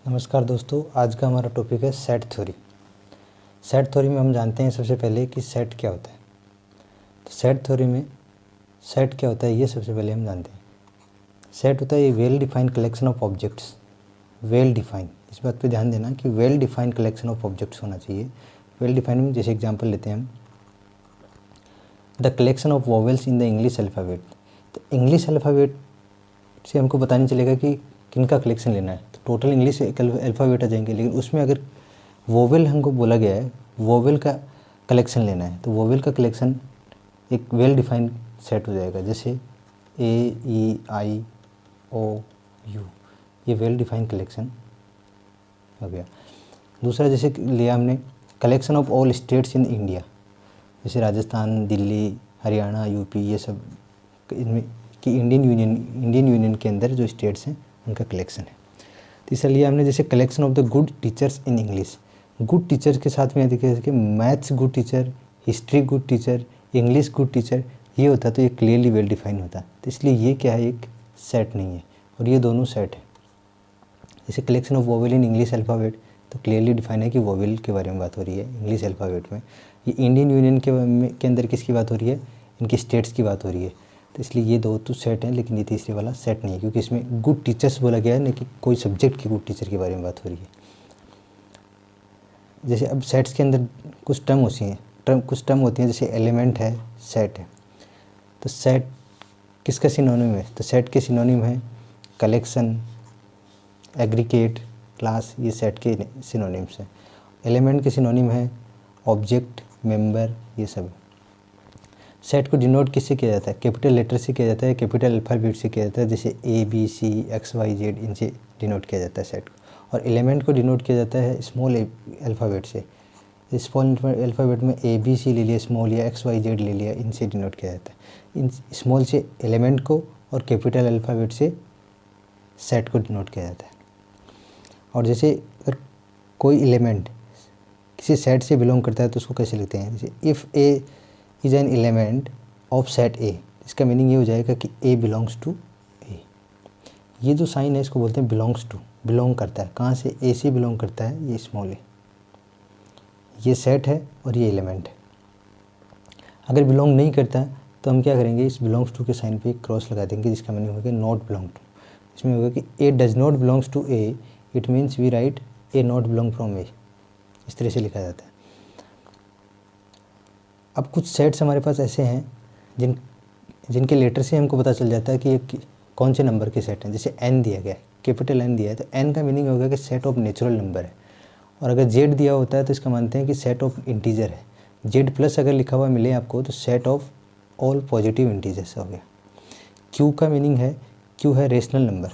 नमस्कार दोस्तों, आज का हमारा टॉपिक है सेट थ्योरी। सेट थ्योरी में हम जानते हैं सबसे पहले कि सेट क्या होता है। तो सेट थ्योरी में सेट क्या होता है ये सबसे पहले हम जानते हैं। सेट होता है ये well defined collection of objects. Well defined, इस बात पे ध्यान देना कि well defined collection of objects होना चाहिए। वेल डिफाइंड में जैसे एग्जाम्पल लेते हैं हम, the collection of vowels in the English alphabet. तो इंग्लिश अल्फ़ाबेट से हमको पता नहीं चलेगा कि किनका कलेक्शन लेना है, तो टोटल इंग्लिश अल्फ़ाबेट आ जाएंगे। लेकिन उसमें अगर वोवेल हमको बोला गया है, वोवेल का कलेक्शन लेना है, तो वोवेल का कलेक्शन एक वेल डिफाइंड सेट हो जाएगा। जैसे ए, ई, आई, ओ, यू, ये वेल डिफाइंड कलेक्शन हो गया। दूसरा जैसे लिया हमने collection of all states in India, जैसे राजस्थान, दिल्ली, हरियाणा, यूपी, ये सब इनमें कि इंडियन यूनियन के अंदर जो स्टेट्स हैं उनका कलेक्शन है। तीसरा लिया हमने जैसे collection of the good teachers in English. Good teacher के साथ में देखिए कि maths good teacher, history good teacher, English good teacher, ये होता तो ये क्लियरली वेल डिफाइन होता। तो इसलिए ये क्या है, एक सेट नहीं है, और ये दोनों सेट है। जैसे collection of vowel in English alphabet, तो क्लियरली डिफाइन है कि वोवेल के बारे में बात हो रही है इंग्लिश अल्फ़ाबेट में। ये इंडियन यूनियन के अंदर किसकी बात हो रही है, इनकी स्टेट्स की बात हो रही है। तो इसलिए ये दो तो सेट हैं, लेकिन ये तीसरे वाला सेट नहीं है, क्योंकि इसमें गुड टीचर्स बोला गया है, नहीं कि कोई सब्जेक्ट की गुड टीचर के बारे में बात हो रही है। जैसे अब सेट्स के अंदर कुछ टर्म होती हैं, जैसे एलिमेंट है, सेट है। तो सेट किसका सिनोनिम है, तो सेट के सिनोनिम है कलेक्शन, एग्रीगेट, क्लास, ये सेट के सिनोनिम्स हैं। एलिमेंट के सिनोनिम है ऑब्जेक्ट, मेंबर, ये सब। सेट को डिनोट किससे किया जाता है, कैपिटल लेटर से किया जाता है, कैपिटल अल्फ़ाबेट से किया जाता है, जैसे ए, बी, सी, एक्स, वाई, जेड, इनसे डिनोट किया जाता है सेट को। और एलिमेंट को डिनोट किया जाता है स्मॉल अल्फ़ाबेट से। स्मॉल अल्फ़ाबेट में ए, बी, सी ले लिया स्मॉल, या एक्स, वाई, जेड ले लिया, इनसे डिनोट किया जाता है। इन स्मॉल से एलिमेंट को और कैपिटल अल्फ़ाबेट से सेट को डिनोट किया जाता है। और जैसे अगर कोई एलिमेंट किसी सेट से बिलोंग करता है तो उसको कैसे लिखते हैं, जैसे if A is an element of set ए, इसका मीनिंग ये हो जाएगा कि ए बिलोंग्स टू ए। ये जो साइन है इसको बोलते हैं बिलोंग्स टू, बिलोंग करता है। कहाँ से, ए से बिलोंग करता है, ये स्मॉल ए। ये सेट है और ये एलिमेंट है। अगर बिलोंग नहीं करता है तो हम क्या करेंगे, इस बिलोंग्स टू के साइन पे एक क्रॉस लगा देंगे, जिसका मीनिंग होगा नॉट बिलोंग टू। इसमें होगा कि A does not belongs to A, it means we write A not belong from A. इस तरह से लिखा जाता है। अब कुछ सेट्स हमारे पास ऐसे हैं जिनके लेटर से हमको पता चल जाता है कि ये कौन से नंबर के सेट हैं। जैसे एन दिया गया है, कैपिटल एन दिया है, तो एन का मीनिंग होगा कि सेट ऑफ नेचुरल नंबर है। और अगर जेड दिया होता है तो इसका मानते हैं कि सेट ऑफ इंटीजर है। जेड प्लस अगर लिखा हुआ मिले आपको तो set of all positive integers हो गया। क्यू का मीनिंग है, क्यू है रेशनल नंबर,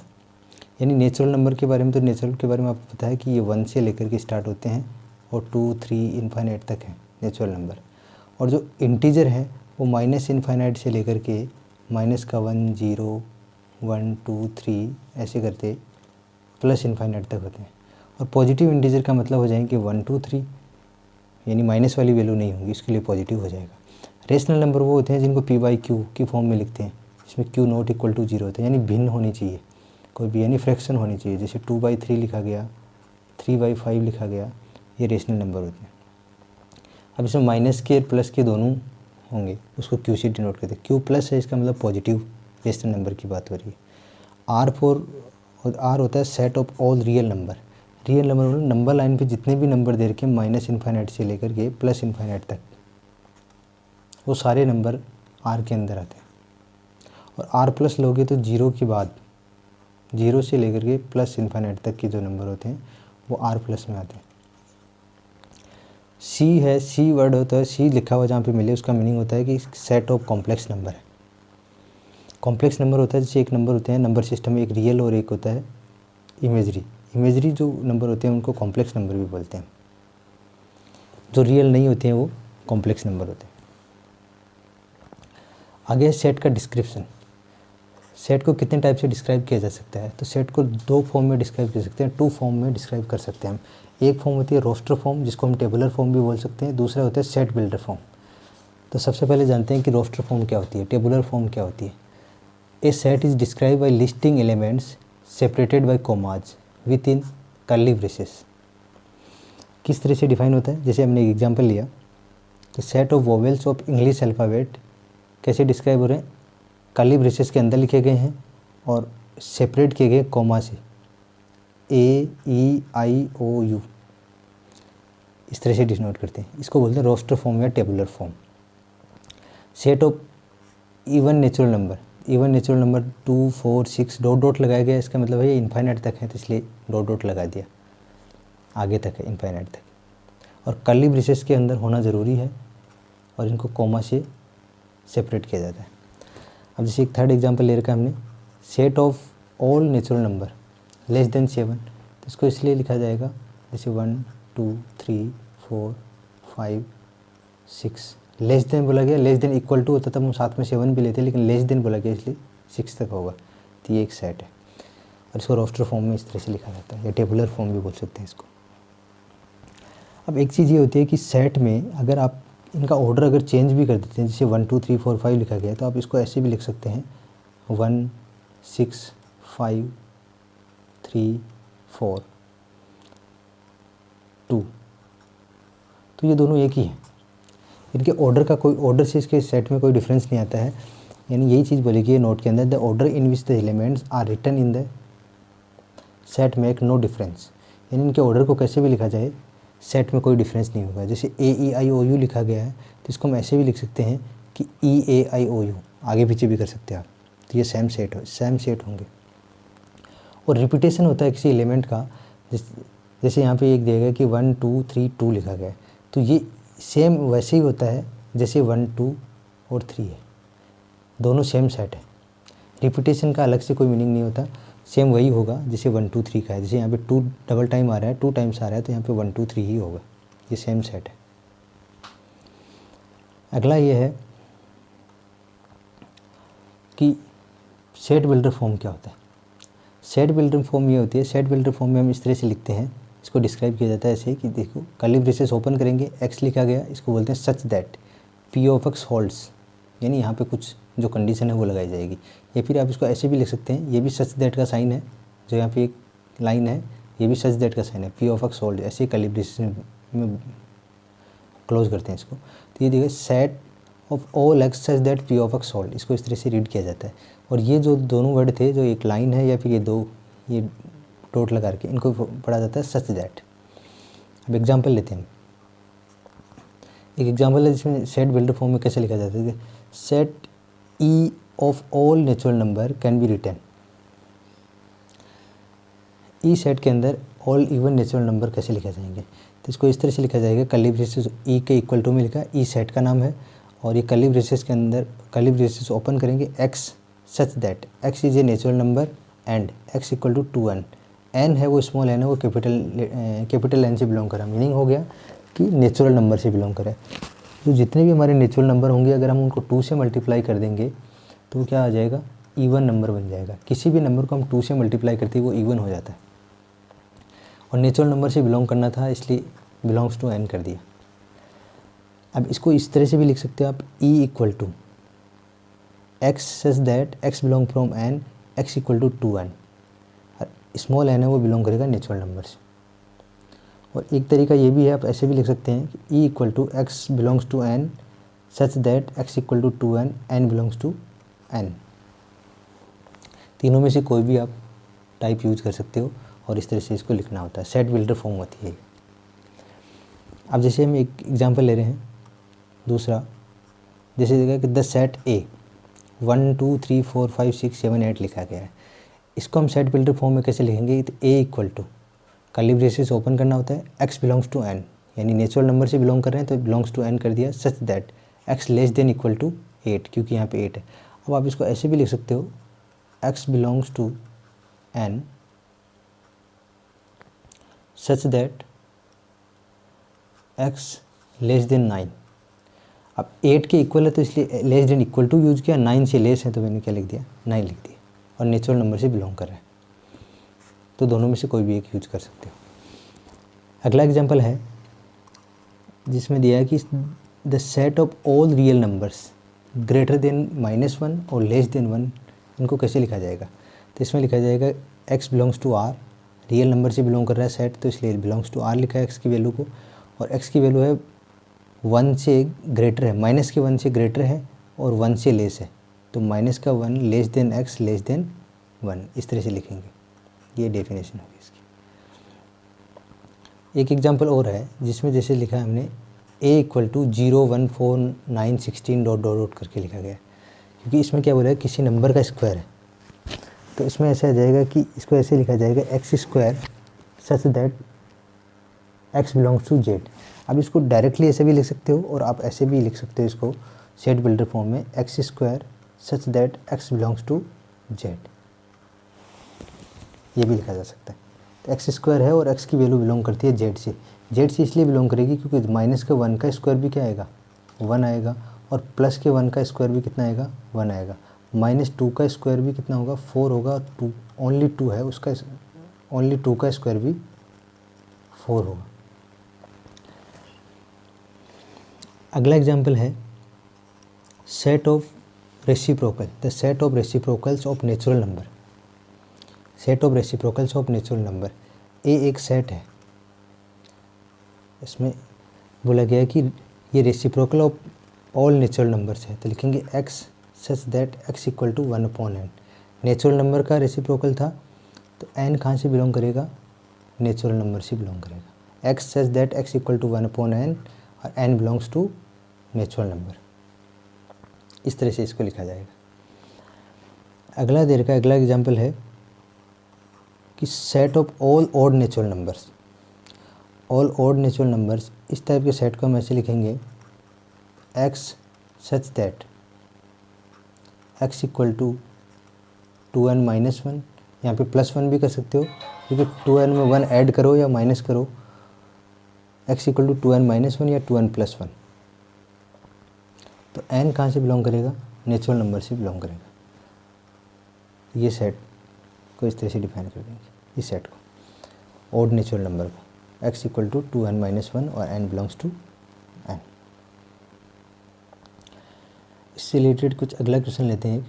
यानी नेचुरल नंबर के बारे में। तो नेचुरल के बारे में आपको पता है कि ये 1 से लेकर के स्टार्ट होते हैं और 2, 3 इनफाइनाइट तक है नेचुरल नंबर। और जो इंटीजर है वो माइनस इनफाइनाइट से लेकर के माइनस का 1, 0, 1, 2, 3 ऐसे करते प्लस इनफाइनाइट तक होते हैं। और पॉजिटिव इंटीजर का मतलब हो जाएंगे 1, 2, 3, यानी माइनस वाली वैल्यू नहीं होगी, इसके लिए पॉजिटिव हो जाएगा। रेशनल नंबर वो होते हैं जिनको पी बाई क्यू की फॉर्म में लिखते हैं, जिसमें क्यू नॉट इक्वल टू 0 होता है, यानी भिन्न होनी चाहिए कोई भी, यानी फ्रैक्शन होनी चाहिए। जैसे 2/3 लिखा गया, 3/5 लिखा गया, ये रेशनल नंबर होते हैं। अब इसमें माइनस के प्लस के दोनों होंगे, उसको क्यू से डिनोट करते हैं। क्यू प्लस है, इसका मतलब पॉजिटिव रेशनल नंबर की बात हो रही है। आर होता है set of all real number. Real number मतलब नंबर लाइन पे जितने भी नंबर दे रखे माइनस इनफाइनाइट से लेकर के प्लस इनफाइनाइट तक, वो सारे नंबर आर के अंदर आते हैं। और आर प्लस लोगे तो 0 के बाद, 0 से लेकर के प्लस इनफाइनाइट तक के जो नंबर होते हैं वो आर प्लस में आते हैं। सी है, सी वर्ड होता है, सी लिखा हुआ जहाँ पे मिले उसका मीनिंग होता है कि सेट ऑफ कॉम्प्लेक्स नंबर है। कॉम्प्लेक्स नंबर होता है जैसे एक नंबर होते हैं नंबर सिस्टम में, एक रियल और एक होता है इमेजरी। इमेजरी जो नंबर होते हैं उनको कॉम्प्लेक्स नंबर भी बोलते हैं, जो रियल नहीं होते हैं वो कॉम्प्लेक्स नंबर होते हैं। आगे है सेट का डिस्क्रिप्शन। सेट को कितने टाइप से डिस्क्राइब किया जा सकता है, तो सेट को 2 फॉर्म में डिस्क्राइब कर सकते हैं, 2 फॉर्म में डिस्क्राइब कर सकते हैं हम। एक फॉर्म होती है रोस्टर फॉर्म, जिसको हम टेबुलर फॉर्म भी बोल सकते हैं। दूसरा होता है सेट बिल्डर फॉर्म। तो सबसे पहले जानते हैं कि रोस्टर फॉर्म क्या होती है, टेबुलर फॉर्म क्या होती है। A set is describe by listing elements separated by commas within curly braces किस तरह से डिफाइन होता है, जैसे हमने एक एग्जांपल लिया कि set of vowels of English alphabet कैसे डिस्क्राइब हो रहे हैं, कर्ली ब्रेसेस के अंदर लिखे गए हैं और सेपरेट किए गए कॉमा से, A-E-I-O-U इस तरह से डिनोट करते हैं। इसको बोलते हैं रोस्टर फॉर्म या tabular form. Set of even natural number 2, 4, 6 dot dot लगाया गया, इसका मतलब है ये इन्फाइनाइट तक है तो इसलिए डॉट डॉट लगा दिया, आगे तक है इन्फाइनाइट तक। और कर्ली ब्रेसेस के अंदर होना ज़रूरी है और इनको कॉमा से सेपरेट किया जाता है। अब जैसे एक थर्ड एग्जांपल ले रखा है हमने, set of all natural number less than 7, तो इसको इसलिए लिखा जाएगा जैसे 1, 2, 3, 4, 5, 6 लेस देन बोला गया, लेस देन इक्वल टू होता तब हम साथ में 7 भी लेते हैं, लेकिन लेस देन बोला गया इसलिए 6 तक होगा। तो ये एक सेट है और इसको रोस्टर फॉर्म में इस तरह से लिखा जाता है या टेबुलर फॉर्म भी बोल सकते हैं इसको। अब एक चीज़ ये होती है कि सेट में अगर आप इनका ऑर्डर अगर चेंज भी कर देते हैं, जैसे 1, 2, 3, 4, 5 लिखा गया है, तो आप इसको ऐसे भी लिख सकते हैं 1, 6, 5, 3, 4, 2। तो ये दोनों एक ही हैं, इनके ऑर्डर का कोई ऑर्डर से इसके सेट में कोई डिफरेंस नहीं आता है। यानी यही चीज़ बोलेगी ये नोट के अंदर, the order in which the elements are written in the set make no difference. यानी इनके ऑर्डर को कैसे भी लिखा जाए सेट में कोई डिफरेंस नहीं होगा। जैसे A-E-I-O-U लिखा गया है तो इसको हम ऐसे भी लिख सकते हैं कि E-A-I-O-U, आगे पीछे भी कर सकते हैं आप, तो ये सेम सेट होंगे। और रिपीटेशन होता है किसी एलिमेंट का, जैसे यहाँ पे एक दिया गया कि 1, 2, 3, 2 लिखा गया है, तो ये सेम वैसे ही होता है जैसे 1, 2 और 3 है, दोनों सेम सेट है। रिपीटेशन का अलग से कोई मीनिंग नहीं होता, सेम वही होगा जैसे 1, 2, 3 का है। जैसे यहाँ पे 2 डबल टाइम आ रहा है, 2 टाइम्स आ रहा है, तो यहाँ पे 1, 2, 3 ही होगा, ये सेम सेट है। अगला ये है कि सेट बिल्डर फॉर्म क्या होता है। सेट बिल्डर फॉर्म ये होती है, सेट बिल्डर फॉर्म में हम इस तरह से लिखते हैं, इसको डिस्क्राइब किया जाता है ऐसे कि देखो कर्ली ब्रेसेस ओपन करेंगे, x लिखा गया, इसको बोलते हैं such that P of x holds, यानी यहाँ पे कुछ जो कंडीशन है वो लगाई जाएगी। या फिर आप इसको ऐसे भी लिख सकते हैं, ये भी सच दैट का साइन है, जो यहाँ पे एक लाइन है ये भी सच दैट का साइन है, P ऑफ x होल्ड, ऐसे कर्ली ब्रेसेस में क्लोज करते हैं इसको। तो ये देखिए set of all x such that P of x hold, इसको इस तरह से रीड किया जाता है। और ये जो दोनों वर्ड थे, जो एक लाइन है या फिर ये दो ये डॉट लगा के, इनको पढ़ा जाता है सच दैट। अब एग्जांपल लेते हैं, एक एग्जांपल है जिसमें सेट बिल्डर फॉर्म में कैसे लिखा जाता है, set E of all natural number can be written. E set के अंदर ऑल इवन नेचुरल नंबर कैसे लिखे जाएंगे, तो इसको इस तरह से लिखा जाएगा, कर्ली ब्रेसेस ई के इक्वल टू में लिखा, ई सेट का नाम है, और ये कर्ली ब्रेसेस के अंदर कर्ली ब्रेसेस ओपन करेंगे, x such that x is a natural number and x equal to 2n, n है वो स्मॉल n है वो कैपिटल n से बिलोंग करा, मीनिंग हो गया कि नेचुरल नंबर से बिलोंग करे। तो जितने भी हमारे नेचुरल नंबर होंगे अगर हम उनको 2 से मल्टीप्लाई कर देंगे तो क्या आ जाएगा, इवन नंबर बन जाएगा। किसी भी नंबर को हम 2 से मल्टीप्लाई करते हैं वो इवन हो जाता है, और नेचुरल नंबर से बिलोंग करना था इसलिए बिलोंग्स टू n कर दिया। अब इसको इस तरह से भी लिख सकते हो आप, E equal to x such that x belong from n, x equal to 2n, small n है वो बिलोंग करेगा नेचुरल नंबर से। और एक तरीका ये भी है, आप ऐसे भी लिख सकते हैं कि E equal to x belongs to n such that x equal to 2n, n belongs to n। तीनों में से कोई भी आप टाइप यूज कर सकते हो और इस तरह से इसको लिखना होता है, सेट बिल्डर फॉर्म होती है। अब जैसे हम एक एग्जांपल ले रहे हैं दूसरा, जैसे देखा कि द सेट A 1, 2, 3, 4, 5, 6, 7, 8 लिखा गया है, इसको हम सेट बिल्डर फॉर्म में कैसे लिखेंगे, तो A equal to curly braces open करना होता है, x बिलोंग्स टू n, यानी नेचुरल नंबर से बिलोंग कर रहे हैं तो बिलोंग्स टू n कर दिया, such that x less than equal to 8, क्योंकि यहाँ पे 8 है। अब आप इसको ऐसे भी लिख सकते हो, x belongs to n such that x less than 9। अब 8 के इक्वल है तो इसलिए less than equal to use किया, 9 से लेस है तो मैंने क्या लिख दिया, 9 लिख दिया, और नेचुरल नंबर से बिलोंग कर रहा है, तो दोनों में से कोई भी एक यूज कर सकते हो। अगला एग्जांपल है जिसमें दिया है कि the set of all real numbers greater than -1 और लेस देन 1, इनको कैसे लिखा जाएगा, तो इसमें लिखा जाएगा x belongs to r real number से बिलोंग कर रहा है सेट, तो इसलिए बिलोंग्स टू आर लिखा है एक्स की वैल्यू को। और एक्स की वैल्यू है 1 से ग्रेटर है, माइनस के 1 से ग्रेटर है और 1 से लेस है, तो माइनस का 1 less than x less then 1, इस तरह से लिखेंगे। ये डेफिनेशन होगी इसकी। एक एग्जांपल और है जिसमें जैसे लिखा है हमने a इक्वल टू 0 1 4 9 16 डॉट डॉट डॉट करके लिखा गया है, क्योंकि इसमें क्या बोला है किसी नंबर का स्क्वायर है। तो इसमें ऐसा आ जाएगा कि इसको ऐसे लिखा जाएगा x square such that x belongs to z. अब इसको डायरेक्टली ऐसे भी लिख सकते हो और आप ऐसे भी लिख सकते हो इसको सेट बिल्डर फॉर्म में, x square such that x belongs to z, ये भी लिखा जा सकता है। तो एक्स स्क्वायर है और एक्स की वैल्यू बिलोंग करती है जेड से। जेड से इसलिए बिलोंग करेगी क्योंकि माइनस के 1 का स्क्वायर भी क्या आएगा 1 आएगा, और प्लस के 1 का स्क्वायर भी कितना आएगा 1 आएगा। माइनस 2 का स्क्वायर भी कितना होगा 4 होगा, और 2 ओनली 2 है उसका, ओनली 2 का स्क्वायर भी 4 होगा। अगला एग्जाम्पल है set of reciprocal, the set of reciprocals of natural number. Set of reciprocals of natural number, A एक सेट है, इसमें बोला गया है कि ये reciprocal of all natural numbers है, तो लिखेंगे x such that x equal to 1/n। Natural number का रेसिप्रोकल था, तो n कहाँ से बिलोंग करेगा, नेचुरल नंबर से बिलोंग करेगा। X such that x equal to 1/n और n belongs to natural number, इस तरह से इसको लिखा जाएगा। अगला देर का अगला एग्जाम्पल है कि set of all odd natural numbers. All odd natural numbers, इस टाइप के सेट को हम ऐसे लिखेंगे x such that x equal to 2n minus 1, यहाँ पर +1 भी कर सकते हो क्योंकि 2n में 1 ऐड करो या माइनस करो, x equal to 2n minus 1 या 2n + 1। तो n कहाँ से बिलोंग करेगा, नेचुरल नंबर से बिलोंग करेगा। ये सेट को इस तरह से डिफाइन कर देंगे, इस सेट को ऑड नेचुरल नंबर को, x equal to 2n minus 1 और n बिलोंग्स टू n। इससे रिलेटेड कुछ अगला क्वेश्चन लेते हैं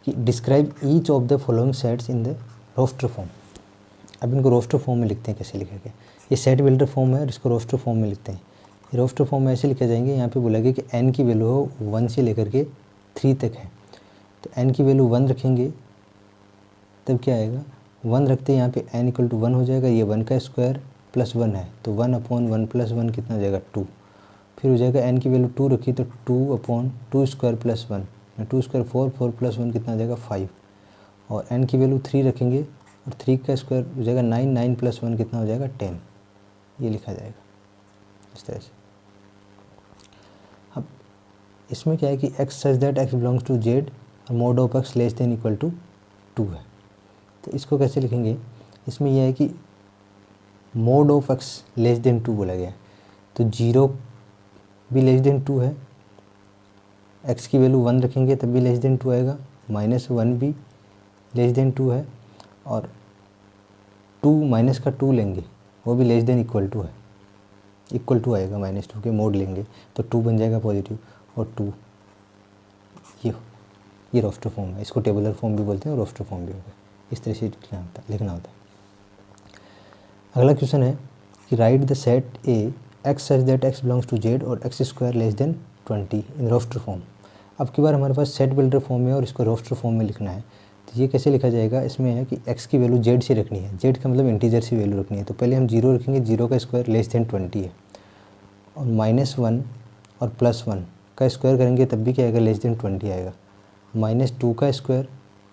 कि describe each of the following sets in the roster form. अब इनको रोस्टर फॉर्म में लिखते हैं, कैसे लिखा गया, ये सेट बिल्डर फॉर्म है और इसको रोस्टर फॉर्म में लिखते हैं। ये रोस्टर फॉर्म में ऐसे लिखे जाएंगे, यहाँ पे बोला गया कि n की वैल्यू हो 1 से लेकर के 3 तक है, तो n की वैल्यू 1 रखेंगे तब क्या आएगा, 1 रखते हैं यहाँ पे n इक्वल टू 1 हो जाएगा, ये 1 का स्क्वायर प्लस 1 है तो 1/1 + 1 कितना हो जाएगा 2। फिर हो जाएगा n की वैल्यू 2 रखी तो 2/2 स्क्वायर प्लस 1, 2 स्क्वायर 4, 4 + 1 कितना हो जाएगा 5। और n की वैल्यू 3 रखेंगे और 3 का स्क्वायर हो जाएगा 9, 9 + 1 कितना हो जाएगा 10। ये लिखा जाएगा इस तरह से। अब इसमें क्या है कि X such that x belongs to Z और mod of X less than equal to 2 है, तो इसको कैसे लिखेंगे, इसमें यह है कि mode of X less then 2 बोला गया है, तो 0 भी लेस देन 2 है, एक्स की वैल्यू 1 रखेंगे तब भी लेस देन 2 आएगा, -1 भी लेस देन 2 है, और 2 माइनस का 2 लेंगे वो भी लेस देन इक्वल टू है, इक्वल टू आएगा, -2 के मोड लेंगे तो 2 बन जाएगा पॉजिटिव, और 2 ये रोस्टर फॉर्म है, इसको टेबुलर फॉर्म भी बोलते हैं और रोस्टर फॉर्म भी होगा, इस तरह से लिखना होता है। अगला क्वेश्चन है कि write the set A X such that x belongs to Z और X square less than 20 in roster form. अब की बार हमारे पास सेट बिल्डर फॉर्म है और इसको रोस्टर फॉर्म में लिखना है, तो ये कैसे लिखा जाएगा, इसमें है कि x की वैल्यू जेड से रखनी है, जेड का मतलब इंटीजर से वैल्यू रखनी है, तो पहले हम 0 रखेंगे, 0 का स्क्वायर लेस देन 20 है, और -1 और +1 का स्क्वायर करेंगे तब भी क्या आएगा, लेस देन 20 आएगा, -2 का स्क्वायर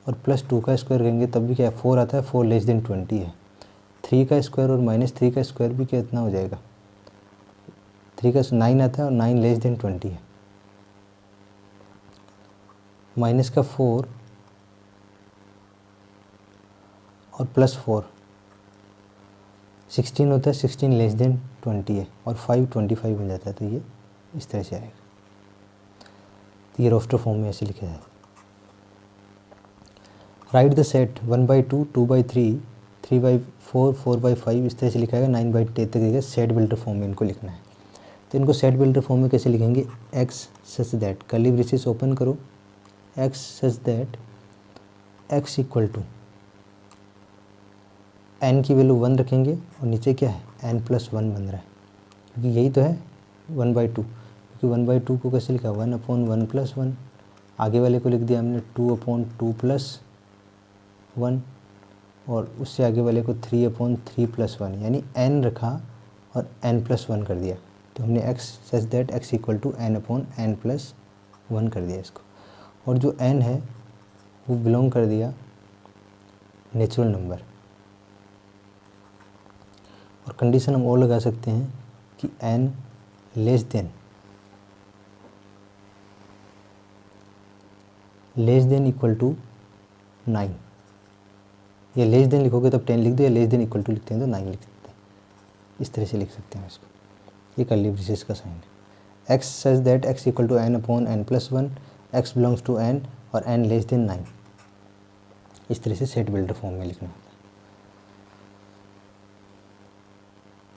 और +2 का स्क्वायर करेंगे तब भी क्या 4 आता है, 4 लेस देन 20 है, 3 का स्क्वायर और -3 का स्क्वायर भी क्या इतना हो जाएगा, 3 का 9 आता है और 9 लेस देन 20 है, माइनस का 4 और +4 16 होता है, 16 लेस देन 20 है, और 5 25 बन जाता है, तो ये इस तरह से आएगा। तो ये रोस्टर फॉर्म में ऐसे लिखा जाए। राइट द सेट 1/2 2/3 3/4 4/5 इस तरह से लिखा है, 9/10 तक सेट बिल्डर फॉर्म में इनको लिखना है। तो इनको सेट बिल्डर फॉर्म में कैसे लिखेंगे, x such that curly braces open करो, X such that x equal to N की वैल्यू 1 रखेंगे और नीचे क्या है n + 1 बन रहा है, क्योंकि यही तो है 1/2, क्योंकि 1/2 को कैसे लिखा 1/1 + 1, आगे वाले को लिख दिया हमने 2/2 + 1 और उससे आगे वाले को 3/3 + 1, यानी n रखा और n + 1 कर दिया। तो हमने x such that x = n/n + 1 कर दिया इसको, और जो n है वो बिलोंग कर दिया नेचुरल नंबर। और कंडीशन हम और लगा सकते हैं कि n less than equal to 9, या लेस देन लिखोगे तब 10 लिख दो, या लेस देन इक्वल टू लिखते हैं तो 9 लिख देते हैं। इस तरह से लिख सकते हैं इसको, ये कर्ली ब्रेसेस का साइन है। x such that x = n/n + 1, x belongs to n और n लेस देन 9, इस तरह से सेट बिल्डर फॉर्म में लिखना होता है।